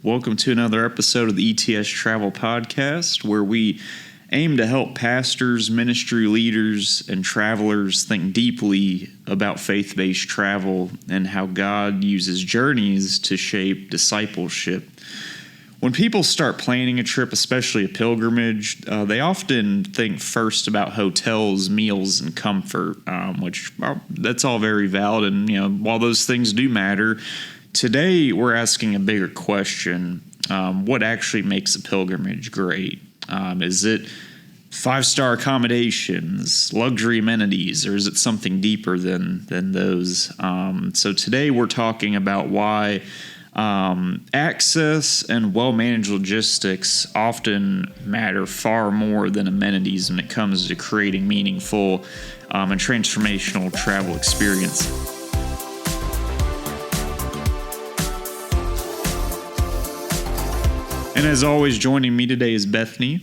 Welcome to another episode of the ETS Travel Podcast, where we aim to help pastors, ministry leaders, and travelers think deeply about faith-based travel and how God uses journeys to shape discipleship. When people start planning a trip, especially a pilgrimage, they often think first about hotels, meals, and comfort, which that's all very valid. And while those things do matter, today we're asking a bigger question: what actually makes a pilgrimage great? Is it 5-star accommodations, luxury amenities, or is it something deeper than those? So today we're talking about why access and well-managed logistics often matter far more than amenities when it comes to creating meaningful and transformational travel experiences. And as always, joining me today is Bethany.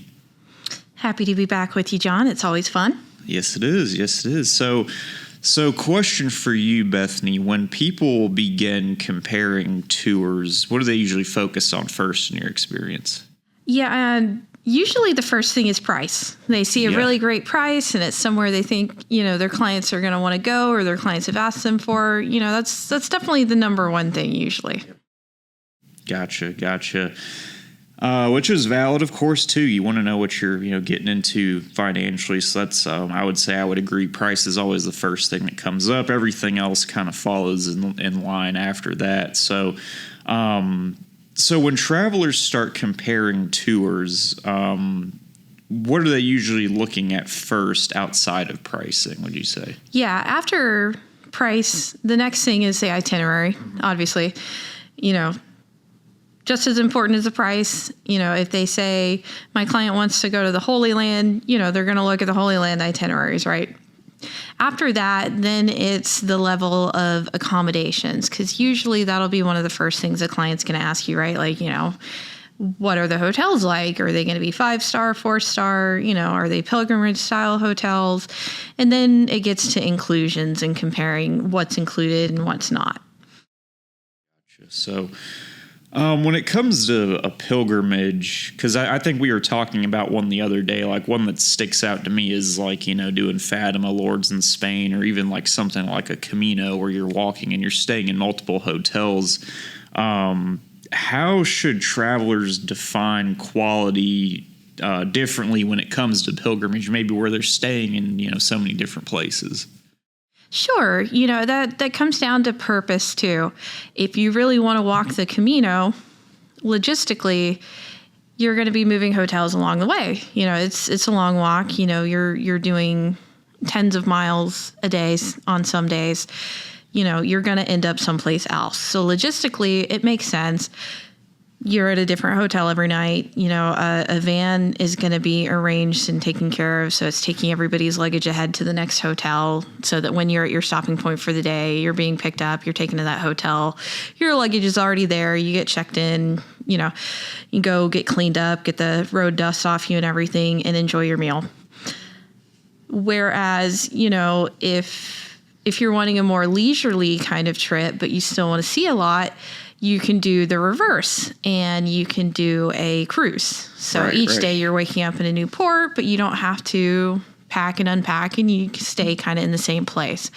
Happy to be back with you, John. It's always fun. Yes, it is. Yes, it is. So question for you, Bethany. When people begin comparing tours, what do they usually focus on first in your experience? Yeah, usually the first thing is price. They see a really great price, and it's somewhere they think, their clients are going to want to go, or their clients have asked them for. That's definitely the number one thing usually. Gotcha. Which is valid, of course, too. You want to know what you're, getting into financially. So that's, I would say, I would agree. Price is always the first thing that comes up. Everything else kind of follows in line after that. So when travelers start comparing tours, what are they usually looking at first outside of pricing, would you say? Yeah, after price, the next thing is the itinerary, obviously. Just as important as the price, if they say my client wants to go to the Holy Land, they're going to look at the Holy Land itineraries, right? After that, then it's the level of accommodations, because usually that'll be one of the first things the client's going to ask you, right? Like, what are the hotels like? Are they going to be 5-star, 4-star? Are they pilgrimage style hotels? And then it gets to inclusions and comparing what's included and what's not. Gotcha. So when it comes to a pilgrimage, because I think we were talking about one the other day, like one that sticks out to me is like, doing Fatima, Lourdes in Spain, or even like something like a Camino where you're walking and you're staying in multiple hotels. How should travelers define quality differently when it comes to pilgrimage, maybe where they're staying in, so many different places? Sure. That comes down to purpose too. If you really want to walk the Camino, logistically, you're going to be moving hotels along the way. It's a long walk. You're doing tens of miles a day on some days. You're going to end up someplace else. So logistically, it makes sense. You're at a different hotel every night. A van is going to be arranged and taken care of. So it's taking everybody's luggage ahead to the next hotel so that when you're at your stopping point for the day, you're being picked up, you're taken to that hotel. Your luggage is already there. You get checked in, you go get cleaned up, get the road dust off you and everything, and enjoy your meal. Whereas, if you're wanting a more leisurely kind of trip, but you still want to see a lot, you can do the reverse, and you can do a cruise. So each day you're waking up in a new port, but you don't have to pack and unpack, and you stay kind of in the same place.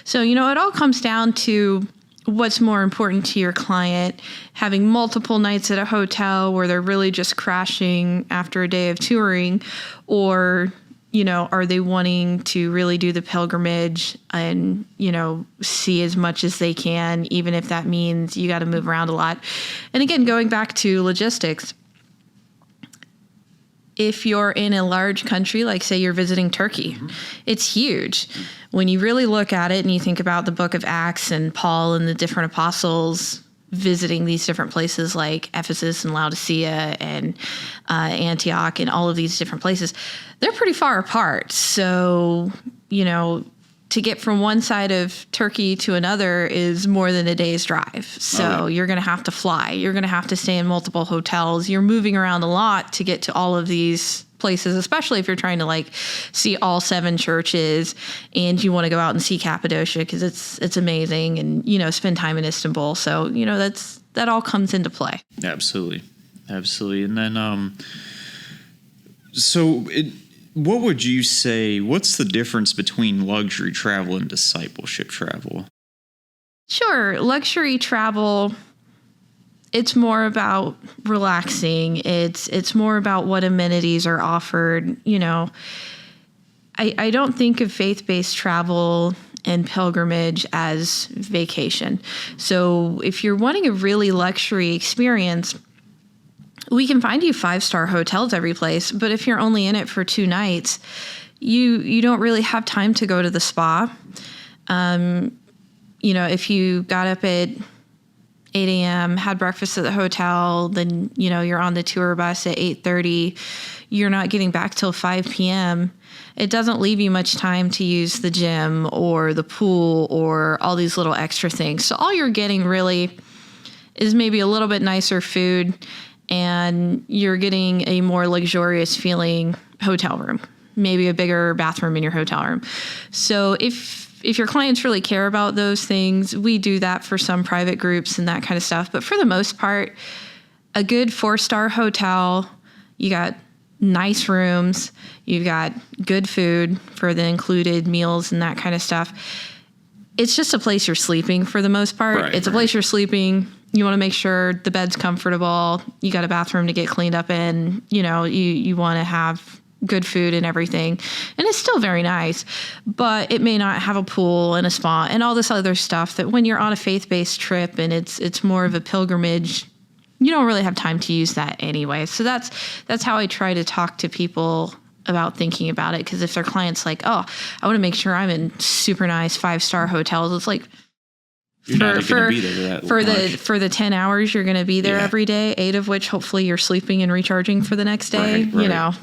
So, it all comes down to what's more important to your client: having multiple nights at a hotel where they're really just crashing after a day of touring, or are they wanting to really do the pilgrimage and, see as much as they can, even if that means you got to move around a lot? And again, going back to logistics, if you're in a large country, like say you're visiting Turkey, it's huge. When you really look at it and you think about the book of Acts and Paul and the different apostles visiting these different places like Ephesus and Laodicea and Antioch and all of these different places, they're pretty far apart. So, to get from one side of Turkey to another is more than a day's drive. So you're going to have to fly. You're going to have to stay in multiple hotels. You're moving around a lot to get to all of these places, especially if you're trying to see all 7 churches and you want to go out and see Cappadocia because it's amazing, and spend time in Istanbul. So that's that all comes into play. Absolutely. And then, what would you say, what's the difference between luxury travel and discipleship travel? Sure. Luxury travel, it's more about relaxing. It's more about what amenities are offered. I don't think of faith-based travel and pilgrimage as vacation. So if you're wanting a really luxury experience, we can find you 5-star hotels every place, but if you're only in it for 2 nights, you don't really have time to go to the spa. If you got up at 8 a.m., had breakfast at the hotel, then, you're on the tour bus at 8:30, you're not getting back till 5 p.m., it doesn't leave you much time to use the gym or the pool or all these little extra things. So all you're getting really is maybe a little bit nicer food, and you're getting a more luxurious feeling hotel room, maybe a bigger bathroom in your hotel room. So if your clients really care about those things, we do that for some private groups and that kind of stuff. But for the most part, a good 4-star hotel, you got nice rooms, you've got good food for the included meals and that kind of stuff. It's just a place you're sleeping for the most part. Right, it's a place you're sleeping. You want to make sure the bed's comfortable. You got a bathroom to get cleaned up in. You want to have good food and everything. And it's still very nice, but it may not have a pool and a spa and all this other stuff that when you're on a faith-based trip and it's more of a pilgrimage, you don't really have time to use that anyway. So that's how I try to talk to people about thinking about it. Because if their client's like, oh, I want to make sure I'm in super nice 5-star hotels, it's like, you're not going to be there for the 10 hours you're going to be there every day, 8 of which hopefully you're sleeping and recharging for the next day. Right.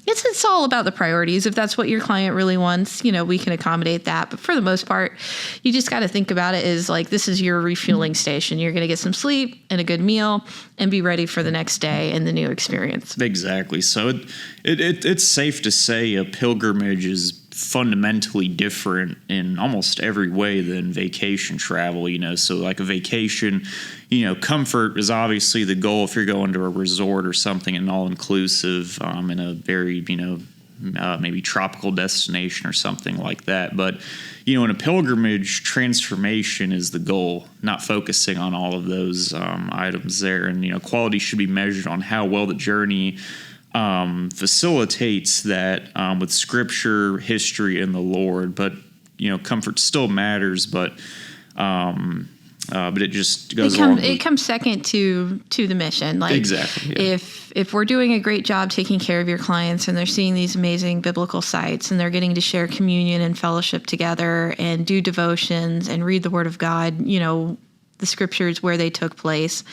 It's all about the priorities. If that's what your client really wants, we can accommodate that. But for the most part, you just got to think about it as like, this is your refueling station. You're going to get some sleep and a good meal and be ready for the next day and the new experience. Exactly. So it's safe to say a pilgrimage is fundamentally different in almost every way than vacation travel, so like a vacation, comfort is obviously the goal if you're going to a resort or something, an all-inclusive in a very, maybe tropical destination or something like that. But, in a pilgrimage, transformation is the goal, not focusing on all of those items there. And, quality should be measured on how well the journey facilitates that with Scripture, history, and the Lord. But comfort still matters. But it just goes along. It comes second to the mission. Like exactly. Yeah. If we're doing a great job taking care of your clients and they're seeing these amazing biblical sites and they're getting to share communion and fellowship together and do devotions and read the Word of God, the Scriptures where they took place,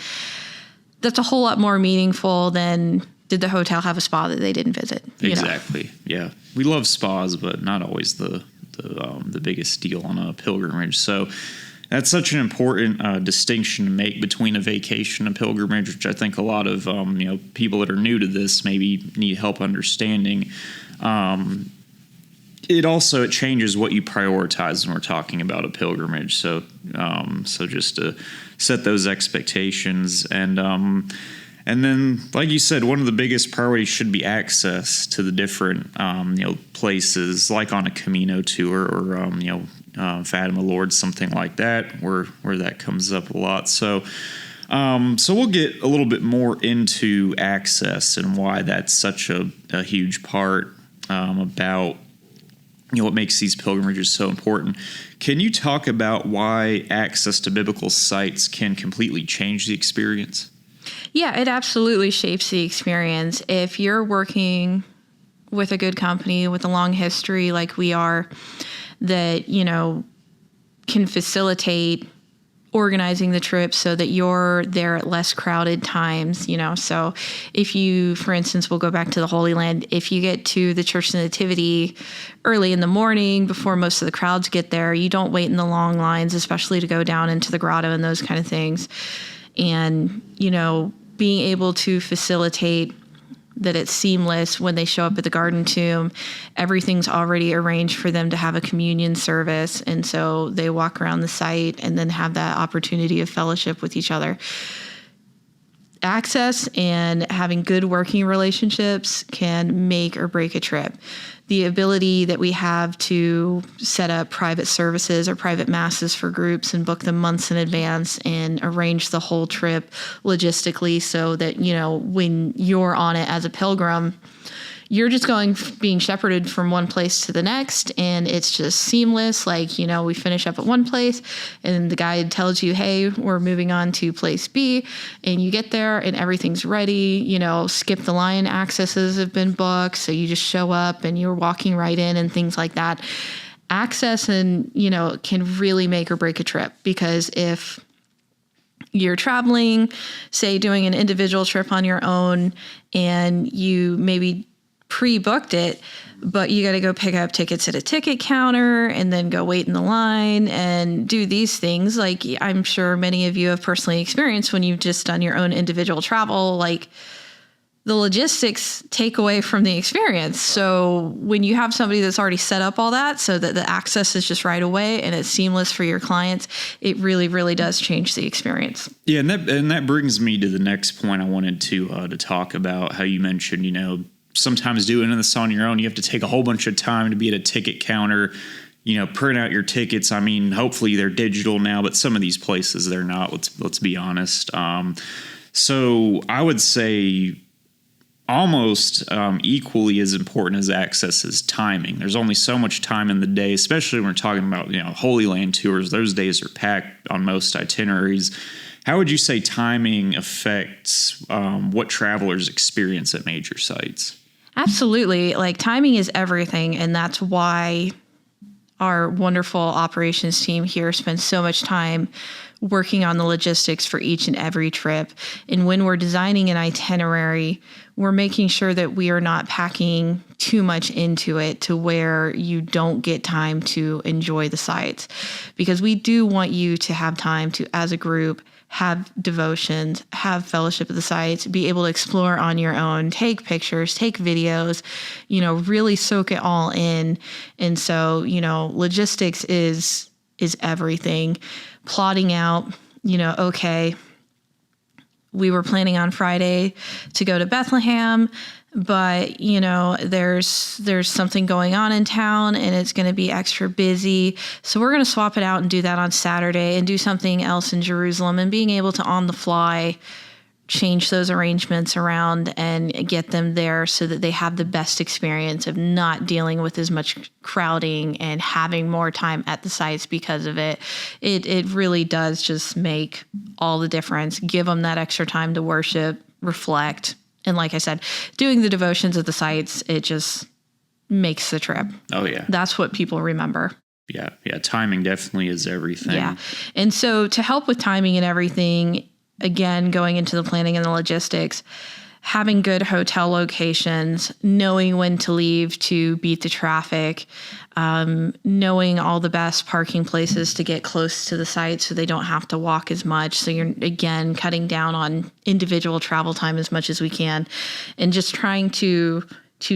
that's a whole lot more meaningful than did the hotel have a spa that they didn't visit? Exactly. Yeah. We love spas, but not always the biggest deal on a pilgrimage. So that's such an important distinction to make between a vacation and a pilgrimage, which I think a lot of people that are new to this maybe need help understanding. It changes what you prioritize when we're talking about a pilgrimage. So just to set those expectations and then, like you said, one of the biggest priorities should be access to the different, places, like on a Camino tour or, Fatima Lord, something like that, where that comes up a lot. So we'll get a little bit more into access and why that's such a huge part about what makes these pilgrimages so important. Can you talk about why access to biblical sites can completely change the experience? Yeah, it absolutely shapes the experience. If you're working with a good company with a long history like we are that, can facilitate organizing the trip so that you're there at less crowded times, So if you, for instance, we'll go back to the Holy Land, if you get to the Church of the Nativity early in the morning before most of the crowds get there, you don't wait in the long lines, especially to go down into the grotto and those kind of things. And, being able to facilitate that it's seamless when they show up at the Garden Tomb. Everything's already arranged for them to have a communion service. And so they walk around the site and then have that opportunity of fellowship with each other. Access and having good working relationships can make or break a trip. The ability that we have to set up private services or private masses for groups and book them months in advance and arrange the whole trip logistically so that, when you're on it as a pilgrim, you're just being shepherded from one place to the next, and it's just seamless. We finish up at one place and the guide tells you, hey, we're moving on to place B, and you get there and everything's ready. Skip the line accesses have been booked. So you just show up and you're walking right in and things like that. Access can really make or break a trip, because if you're traveling, say doing an individual trip on your own, and you maybe pre-booked it, but you got to go pick up tickets at a ticket counter and then go wait in the line and do these things. Like I'm sure many of you have personally experienced when you've just done your own individual travel, like the logistics take away from the experience. So when you have somebody that's already set up all that so that the access is just right away and it's seamless for your clients, it really, really does change the experience. Yeah, and that brings me to the next point I wanted to talk about. How you mentioned, sometimes doing this on your own, you have to take a whole bunch of time to be at a ticket counter, print out your tickets. I mean, hopefully they're digital now, but some of these places they're not. Let's be honest. So I would say almost equally as important as access is timing. There's only so much time in the day, especially when we're talking about Holy Land tours. Those days are packed on most itineraries. How would you say timing affects what travelers experience at major sites? Absolutely. Timing is everything. And that's why our wonderful operations team here spends so much time working on the logistics for each and every trip. And when we're designing an itinerary, we're making sure that we are not packing too much into it to where you don't get time to enjoy the sites. Because we do want you to have time to, as a group, have devotions, have fellowship at the sites, be able to explore on your own, take pictures, take videos, really soak it all in. And so, logistics is everything. Plotting out, okay, we were planning on Friday to go to Bethlehem, but there's something going on in town and it's going to be extra busy. So we're going to swap it out and do that on Saturday and do something else in Jerusalem, and being able to on the fly change those arrangements around and get them there so that they have the best experience of not dealing with as much crowding and having more time at the sites because of it. It really does just make all the difference. Give them that extra time to worship, reflect. And like I said, doing the devotions at the sites, it just makes the trip. Oh, yeah. That's what people remember. Yeah. Timing definitely is everything. Yeah. And so to help with timing and everything, again, going into the planning and the logistics, having good hotel locations, knowing when to leave to beat the traffic, knowing all the best parking places to get close to the site so they don't have to walk as much. So you're, again, cutting down on individual travel time as much as we can, and just trying to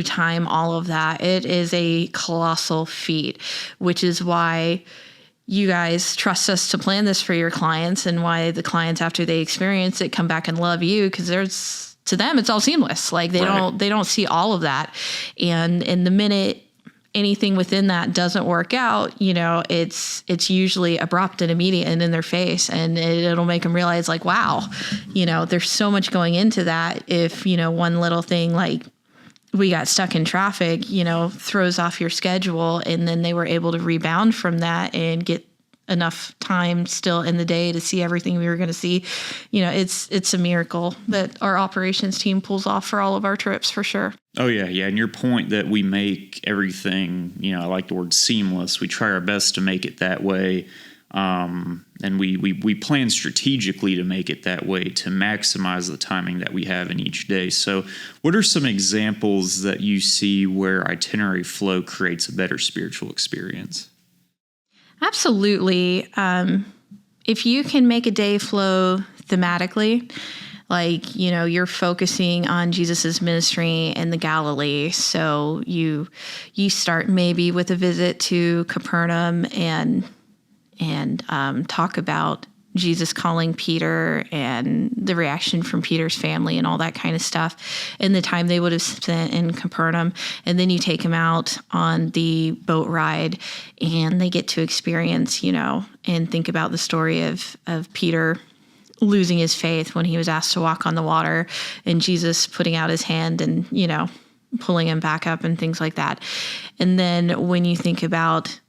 time all of that. It is a colossal feat, which is why you guys trust us to plan this for your clients, and why the clients, after they experience it, come back and love you, because to them, it's all seamless. They don't see all of that. And in the minute anything within that doesn't work out, it's usually abrupt and immediate and in their face. And it'll make them realize wow, there's so much going into that. If, one little thing we got stuck in traffic, throws off your schedule, and then they were able to rebound from that and get enough time still in the day to see everything we were going to see. It's a miracle that our operations team pulls off for all of our trips, for sure. Oh, yeah. Yeah. And your point that we make everything, I like the word seamless. We try our best to make it that way. And we plan strategically to make it that way to maximize the timing that we have in each day. So what are some examples that you see where itinerary flow creates a better spiritual experience? Absolutely. If you can make a day flow thematically, like, you're focusing on Jesus's ministry in the Galilee. So you start maybe with a visit to Capernaum and talk about Jesus calling Peter and the reaction from Peter's family and all that kind of stuff, and the time they would have spent in Capernaum. And then you take them out on the boat ride, and they get to experience, and think about the story of Peter losing his faith when he was asked to walk on the water, and Jesus putting out his hand and, pulling him back up and things like that. And then when you think about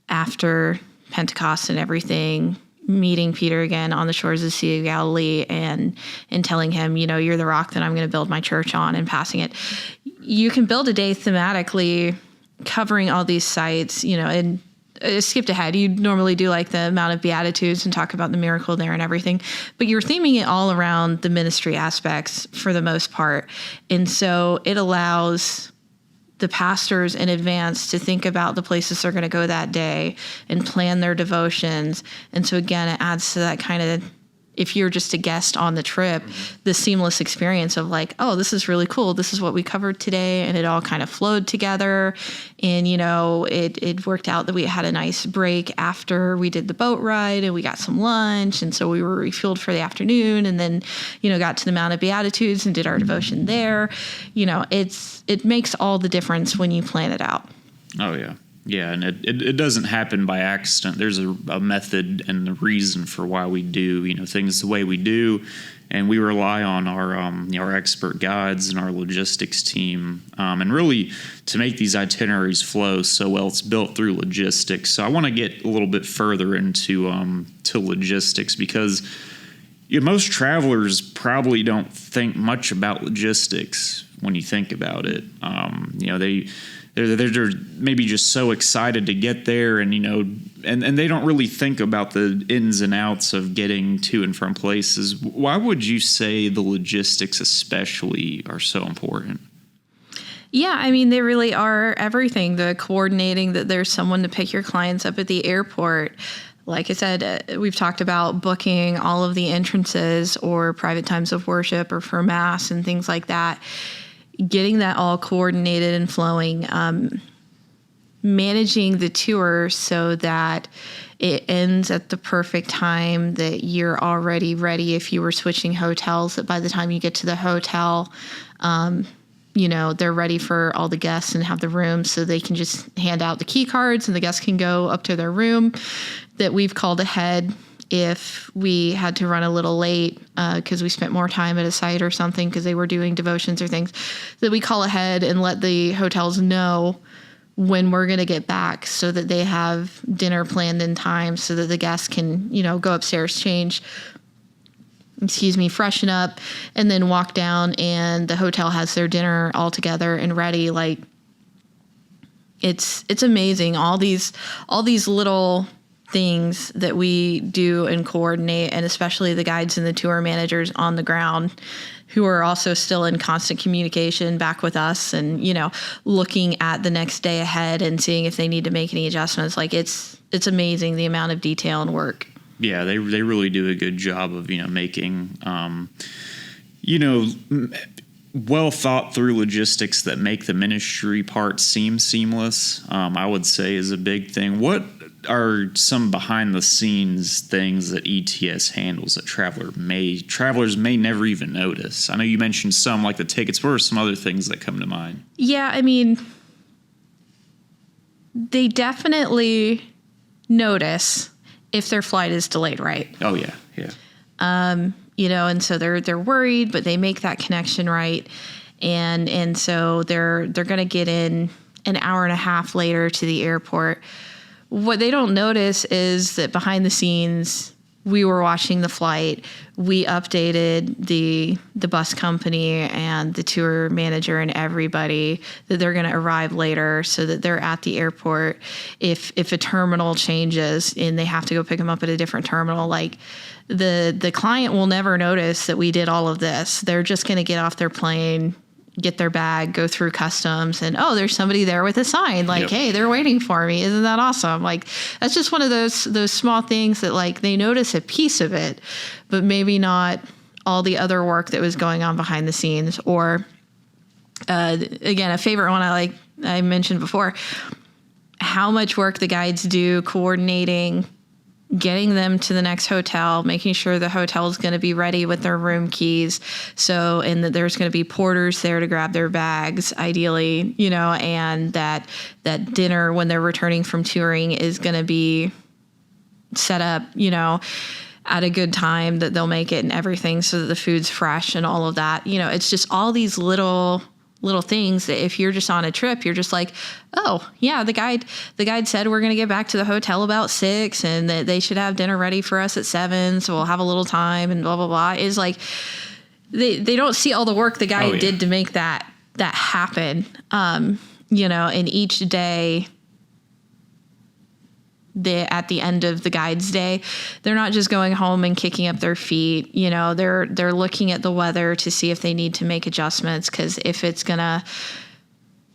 after Pentecost and everything, meeting Peter again on the shores of the Sea of Galilee and telling him, you're the rock that I'm going to build my church on, and passing it. You can build a day thematically covering all these sites, and skipped ahead. You normally do like the Mount of Beatitudes and talk about the miracle there and everything, but you're theming it all around the ministry aspects for the most part. And so it allows the pastors in advance to think about the places they're going to go that day and plan their devotions. And so again, it adds to that kind of, if you're just a guest on the trip, the seamless experience of like, oh, this is really cool. This is what we covered today. And it all kind of flowed together. And, it worked out that we had a nice break after we did the boat ride, and we got some lunch. And so we were refueled for the afternoon, and then, got to the Mount of Beatitudes and did our devotion there. It makes all the difference when you plan it out. Oh, yeah. Yeah, and it doesn't happen by accident. There's a method and a reason for why we do, things the way we do, and we rely on our expert guides and our logistics team, and really to make these itineraries flow so well. It's built through logistics. So I want to get a little bit further into to logistics, because most travelers probably don't think much about logistics when you think about it. They're maybe just so excited to get there, and and they don't really think about the ins and outs of getting to and from places. Why would you say the logistics especially are so important? Yeah, I mean, they really are everything. The coordinating that there's someone to pick your clients up at the airport. Like I said, we've talked about booking all of the entrances or private times of worship or for mass and things like that. Getting that all coordinated and flowing, managing the tour so that it ends at the perfect time, that you're already ready. If you were switching hotels, that by the time you get to the hotel, they're ready for all the guests and have the room, so they can just hand out the key cards and the guests can go up to their room. That we've called ahead if we had to run a little late because we spent more time at a site or something because they were doing devotions or things, that we call ahead and let the hotels know when we're going to get back, so that they have dinner planned in time, so that the guests can, go upstairs, freshen up, and then walk down, and the hotel has their dinner all together and ready. Like, it's amazing. All these little things that we do and coordinate, and especially the guides and the tour managers on the ground, who are also still in constant communication back with us and, looking at the next day ahead and seeing if they need to make any adjustments. Like, it's amazing the amount of detail and work. Yeah, they really do a good job of, making, well thought through logistics that make the ministry part seem seamless, I would say is a big thing. What are some behind the scenes things that ETS handles that travelers may never even notice? I know you mentioned some, like the tickets. What are some other things that come to mind? Yeah, I mean, they definitely notice if their flight is delayed, right? Oh yeah. And so they're worried, but they make that connection right, and so they're going to get in an hour and a half later to the airport. What they don't notice is that behind the scenes, we were watching the flight. We updated the bus company and the tour manager and everybody that they're going to arrive later, so that they're at the airport. If a terminal changes and they have to go pick them up at a different terminal, like the client will never notice that we did all of this. They're just going to get off their plane, get their bag, go through customs, and there's somebody there with a sign like, yep, hey, they're waiting for me. Isn't that awesome? Like, that's just one of those small things that, like, they notice a piece of it, but maybe not all the other work that was going on behind the scenes. Or again, a favorite one I mentioned before, how much work the guides do coordinating, getting them to the next hotel, making sure the hotel is going to be ready with their room keys. So, and that there's going to be porters there to grab their bags, ideally, and that dinner when they're returning from touring is going to be set up, at a good time, that they'll make it and everything so that the food's fresh and all of that. It's just all these little things that if you're just on a trip, you're just like, oh yeah, the guide said we're going to get back to the hotel about 6 and that they should have dinner ready for us at 7. So we'll have a little time and blah, blah, blah. Is like, they don't see all the work the guide did to make that happen. And each day, at the end of the guide's day, they're not just going home and kicking up their feet. They're looking at the weather to see if they need to make adjustments. Because if it's gonna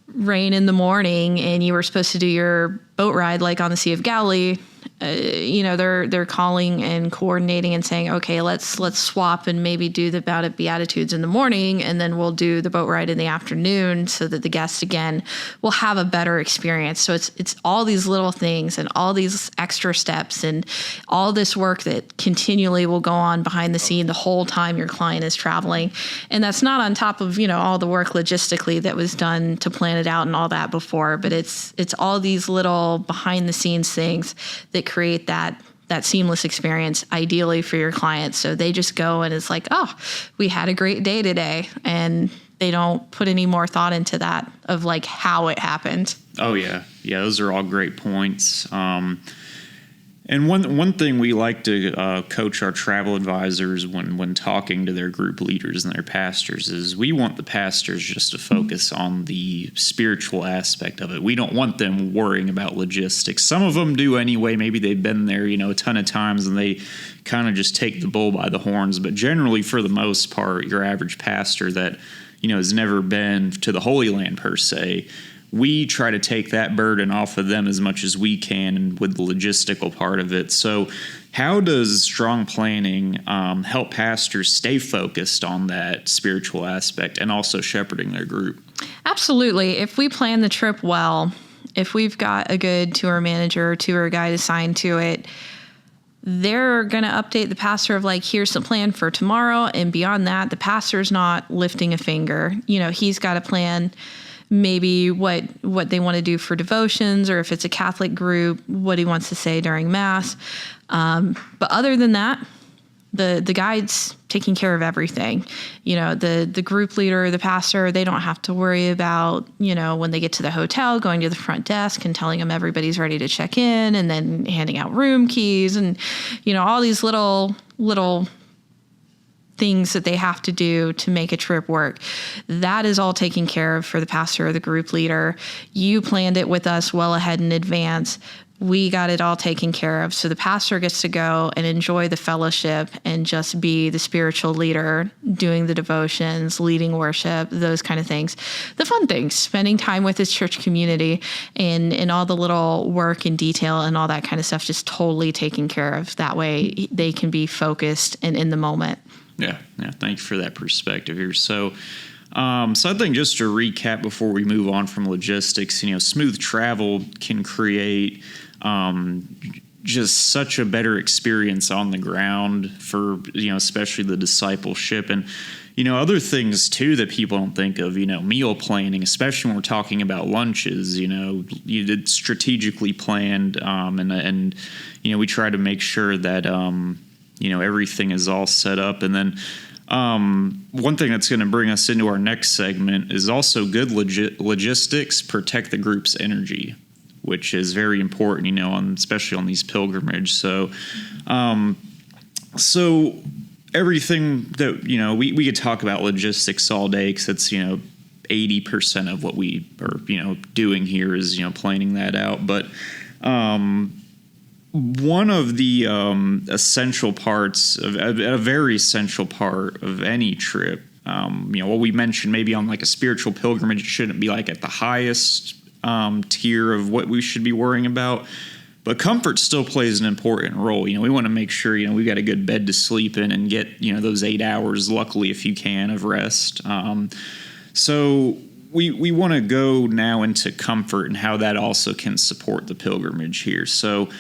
rain in the morning and you were supposed to do your boat ride like on the Sea of Galilee, they're calling and coordinating and saying, okay, let's swap and maybe do the Beatitudes in the morning, and then we'll do the boat ride in the afternoon, so that the guests again will have a better experience. So it's all these little things and all these extra steps and all this work that continually will go on behind the scene the whole time your client is traveling. And that's not on top of, all the work logistically that was done to plan it out and all that before, but it's all these little behind the scenes things that create that seamless experience, ideally for your clients. So they just go and it's like, oh, we had a great day today. And they don't put any more thought into that of like how it happened. Oh yeah. Yeah. Those are all great points. And one thing we like to coach our travel advisors when talking to their group leaders and their pastors is we want the pastors just to focus on the spiritual aspect of it. We don't want them worrying about logistics. Some of them do anyway. Maybe they've been there, a ton of times and they kind of just take the bull by the horns. But generally, for the most part, your average pastor that, has never been to the Holy Land per se, we try to take that burden off of them as much as we can with the logistical part of it. So how does strong planning help pastors stay focused on that spiritual aspect and also shepherding their group? Absolutely. If we plan the trip well, if we've got a good tour manager or tour guide assigned to it, they're going to update the pastor of like, here's the plan for tomorrow. And beyond that, the pastor's not lifting a finger. He's got a plan, maybe what they want to do for devotions, or if it's a Catholic group, what he wants to say during Mass. But other than that, the guide's taking care of everything. The group leader, the pastor, they don't have to worry about, when they get to the hotel, going to the front desk and telling them everybody's ready to check in, and then handing out room keys and, all these little things that they have to do to make a trip work. That is all taken care of for the pastor or the group leader. You planned it with us well ahead in advance. We got it all taken care of. So the pastor gets to go and enjoy the fellowship and just be the spiritual leader, doing the devotions, leading worship, those kind of things. The fun things, spending time with his church community and all the little work and detail and all that kind of stuff, just totally taken care of. That way they can be focused and in the moment. Yeah. Thank you for that perspective here. So I think just to recap before we move on from logistics, smooth travel can create just such a better experience on the ground for, especially the discipleship and, other things too that people don't think of, meal planning, especially when we're talking about lunches, you did strategically planned and we try to make sure that, everything is all set up. And then one thing that's going to bring us into our next segment is also good logistics protect the group's energy, which is very important, especially on these pilgrimages. So everything that, we could talk about logistics all day because it's, 80% of what we are, doing here is, planning that out. But one of the essential parts of a very essential part of any trip, what we mentioned maybe on like a spiritual pilgrimage, it shouldn't be like at the highest tier of what we should be worrying about. But comfort still plays an important role. We want to make sure, we've got a good bed to sleep in and get, those 8 hours, luckily, if you can, of rest. So we want to go now into comfort and how that also can support the pilgrimage here. So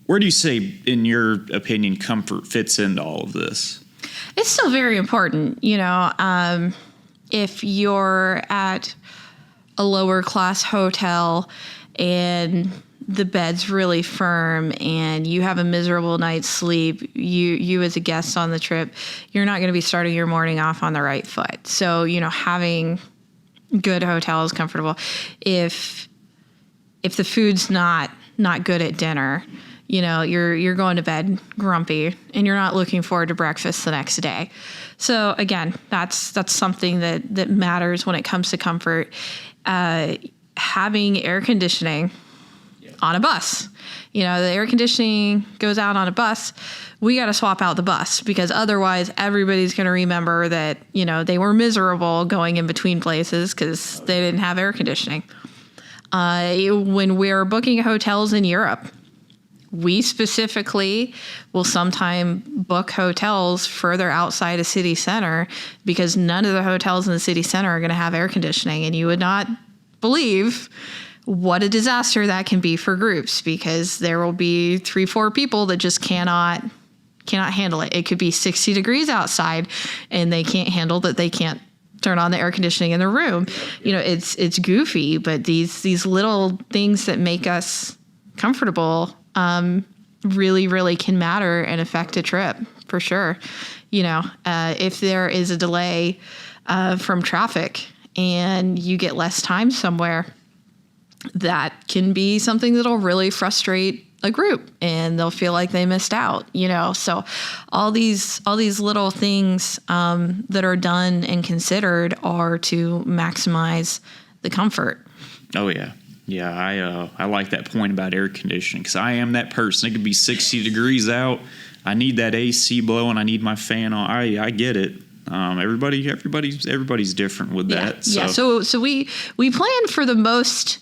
where do you say, in your opinion, comfort fits into all of this? It's still very important. If you're at a lower class hotel and the bed's really firm and you have a miserable night's sleep, you as a guest on the trip, you're not going to be starting your morning off on the right foot. So, having good hotels, comfortable. If the food's not good at dinner, you're going to bed grumpy and you're not looking forward to breakfast the next day. So again, that's something that matters when it comes to comfort. Having air conditioning on a bus. The air conditioning goes out on a bus. We got to swap out the bus because otherwise everybody's going to remember that, they were miserable going in between places because they didn't have air conditioning. When we're booking hotels in Europe, we specifically will sometime book hotels further outside a city center because none of the hotels in the city center are going to have air conditioning. And you would not believe what a disaster that can be for groups because there will be 3-4 people that just cannot handle it. It could be 60 degrees outside and they can't handle that. They can't turn on the air conditioning in the room. It's goofy, but these little things that make us comfortable really, really can matter and affect a trip for sure. If there is a delay from traffic and you get less time somewhere, that can be something that'll really frustrate a group and they'll feel like they missed out, So all these little things that are done and considered are to maximize the comfort. Oh, yeah. Yeah, I like that point about air conditioning because I am that person. It could be 60 degrees out. I need that AC blowing. I need my fan on. I get it. Everybody's different with that. Yeah. So we plan for the most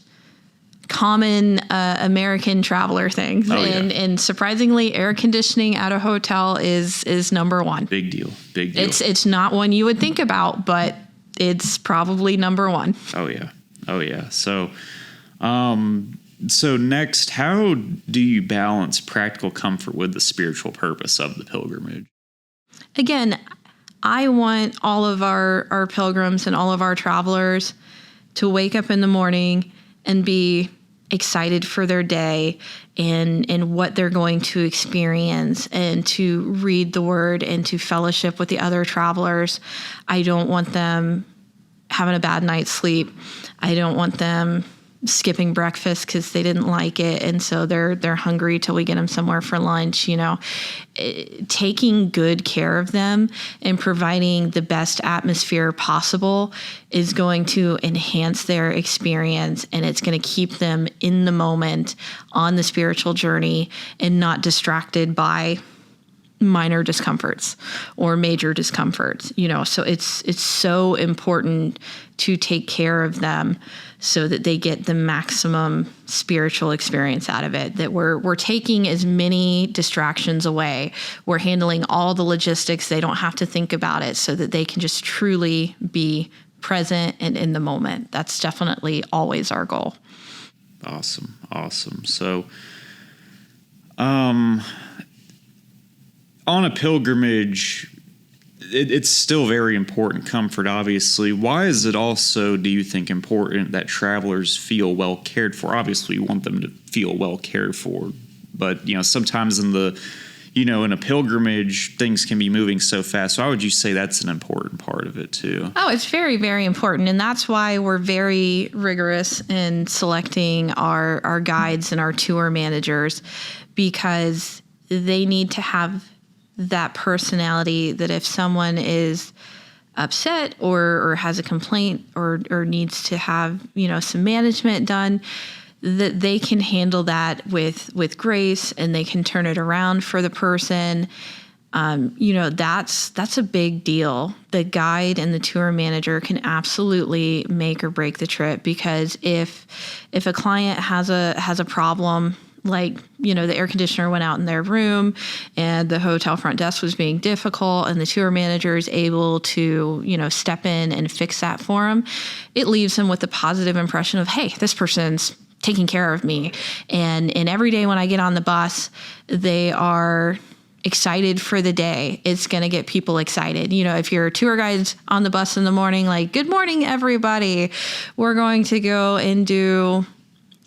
common American traveler things, and surprisingly, air conditioning at a hotel is number one. Big deal. It's not one you would think about, but it's probably number one. Oh yeah. So next, how do you balance practical comfort with the spiritual purpose of the pilgrimage? Again, I want all of our pilgrims and all of our travelers to wake up in the morning and be excited for their day and what they're going to experience and to read the word and to fellowship with the other travelers. I don't want them having a bad night's sleep. I don't want them skipping breakfast because they didn't like it and so they're hungry till we get them somewhere for lunch. Taking good care of them and providing the best atmosphere possible is going to enhance their experience, and it's going to keep them in the moment on the spiritual journey and not distracted by minor discomforts or major discomforts. So it's so important to take care of them so that they get the maximum spiritual experience out of it, that we're taking as many distractions away. We're handling all the logistics. They don't have to think about it so that they can just truly be present and in the moment. That's definitely always our goal. Awesome. So, on a pilgrimage, it's still very important, comfort, obviously. Why is it also, do you think, important that travelers feel well cared for? Obviously, we want them to feel well cared for, but, sometimes in a pilgrimage, things can be moving so fast. So why would you say that's an important part of it too? Oh, it's very, very important. And that's why we're very rigorous in selecting our guides and our tour managers, because they need to have that personality that if someone is upset or has a complaint or needs to have, some management done, that they can handle that with grace and they can turn it around for the person. That's a big deal. The guide and the tour manager can absolutely make or break the trip, because if a client has a problem Like, the air conditioner went out in their room and the hotel front desk was being difficult and the tour manager is able to, step in and fix that for them. It leaves them with a positive impression of, hey, this person's taking care of me. And every day when I get on the bus, they are excited for the day. It's going to get people excited. If your tour guide's on the bus in the morning, like, good morning, everybody, we're going to go and do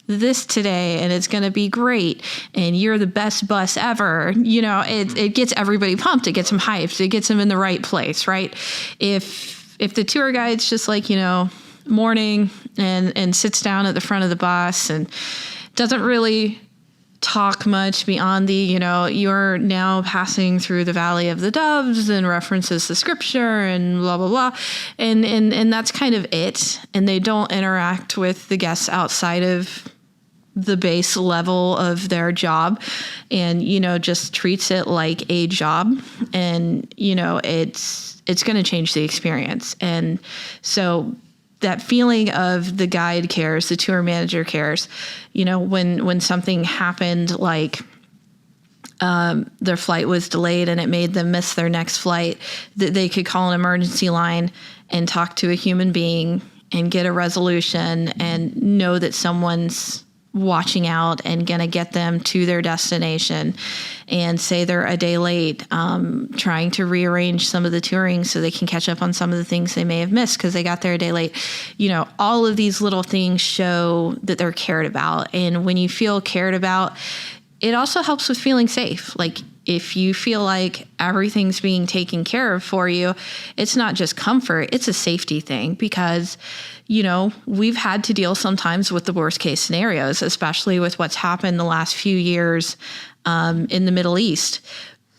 this today and it's going to be great and you're the best bus ever. It gets everybody pumped. It gets them hyped. It gets them in the right place, right? If the tour guide's just like, morning and sits down at the front of the bus and doesn't really talk much beyond the, you're now passing through the Valley of the Doves and references the scripture and blah, blah, blah. And that's kind of it. And they don't interact with the guests outside of the base level of their job and, just treats it like a job. And, it's going to change the experience. And so that feeling of the guide cares, the tour manager cares, when something happened, like their flight was delayed and it made them miss their next flight, that they could call an emergency line and talk to a human being and get a resolution and know that someone's watching out and going to get them to their destination. And say they're a day late, trying to rearrange some of the touring so they can catch up on some of the things they may have missed because they got there a day late. All of these little things show that they're cared about. And when you feel cared about, it also helps with feeling safe. Like, if you feel like everything's being taken care of for you, it's not just comfort, it's a safety thing because, we've had to deal sometimes with the worst case scenarios, especially with what's happened the last few years in the Middle East.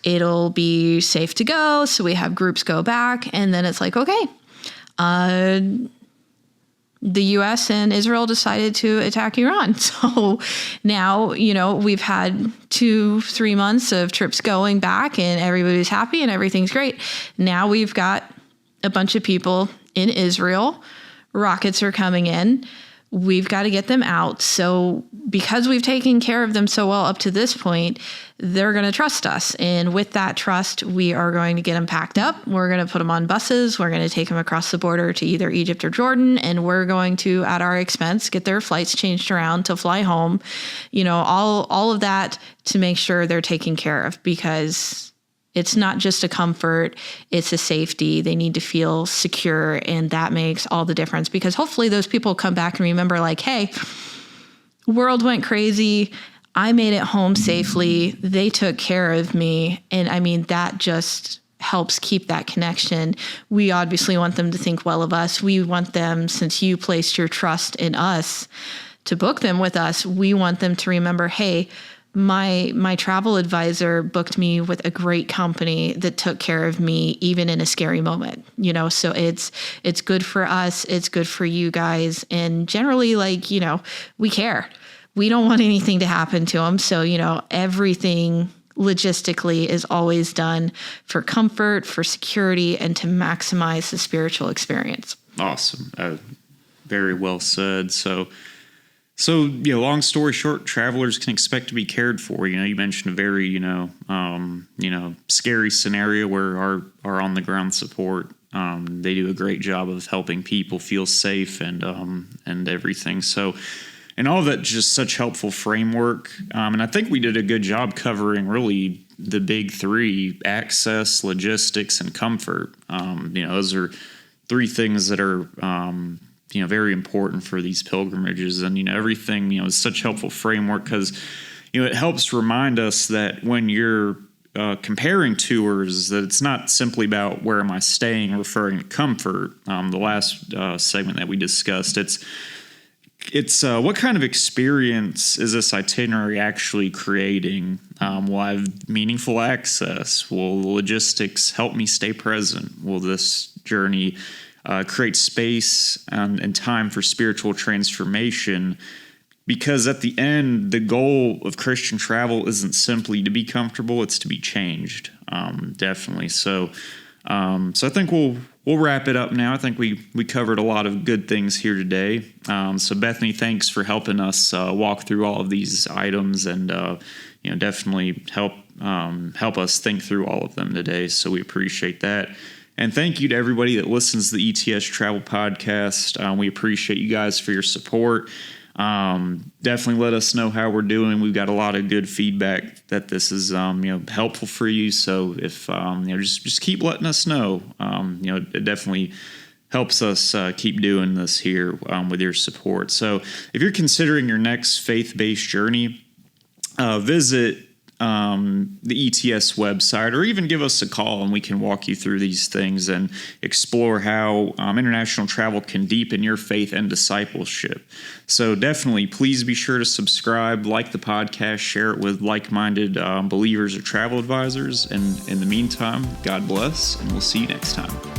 It'll be safe to go. So we have groups go back and then it's like, okay, the U.S. and Israel decided to attack Iran. So now, we've had 2-3 months of trips going back and everybody's happy and everything's great. Now we've got a bunch of people in Israel. Rockets are coming in. We've got to get them out. So because we've taken care of them so well up to this point, they're going to trust us. And with that trust, we are going to get them packed up. We're going to put them on buses. We're going to take them across the border to either Egypt or Jordan. And we're going to, at our expense, get their flights changed around to fly home. All of that to make sure they're taken care of, because it's not just a comfort, it's a safety. They need to feel secure, and that makes all the difference, because hopefully those people come back and remember, like, hey, world went crazy. I made it home safely. They took care of me. And I mean, that just helps keep that connection. We obviously want them to think well of us. We want them, since you placed your trust in us to book them with us, we want them to remember, hey, my travel advisor booked me with a great company that took care of me even in a scary moment, so it's good for us. It's good for you guys. And generally, we care. We don't want anything to happen to them. So, everything logistically is always done for comfort, for security, and to maximize the spiritual experience. Awesome. Very well said. So, long story short, travelers can expect to be cared for. You mentioned a very, scary scenario where our on the ground support, they do a great job of helping people feel safe and everything. So, and all of that, just such helpful framework. And I think we did a good job covering really the big three: access, logistics, and comfort. Those are three things that are, very important for these pilgrimages. And, everything, is such helpful framework because, it helps remind us that when you're comparing tours, that it's not simply about where am I staying, referring to comfort. The last segment that we discussed, it's what kind of experience is this itinerary actually creating? Will I have meaningful access? Will the logistics help me stay present? Will this journey create space and time for spiritual transformation? Because at the end, the goal of Christian travel isn't simply to be comfortable, it's to be changed. Definitely. So So I think we'll wrap it up now. I think we covered a lot of good things here today. So Bethany, thanks for helping us walk through all of these items, and definitely help us think through all of them today. So we appreciate that. And thank you to everybody that listens to the ETS Travel Podcast. We appreciate you guys for your support. Definitely let us know how we're doing. We've got a lot of good feedback that this is helpful for you. So if just keep letting us know. It definitely helps us keep doing this here with your support. So if you're considering your next faith-based journey, visit the ETS website, or even give us a call and we can walk you through these things and explore how international travel can deepen your faith and discipleship. So definitely, please be sure to subscribe, like the podcast, share it with like-minded believers or travel advisors. And in the meantime, God bless, and we'll see you next time.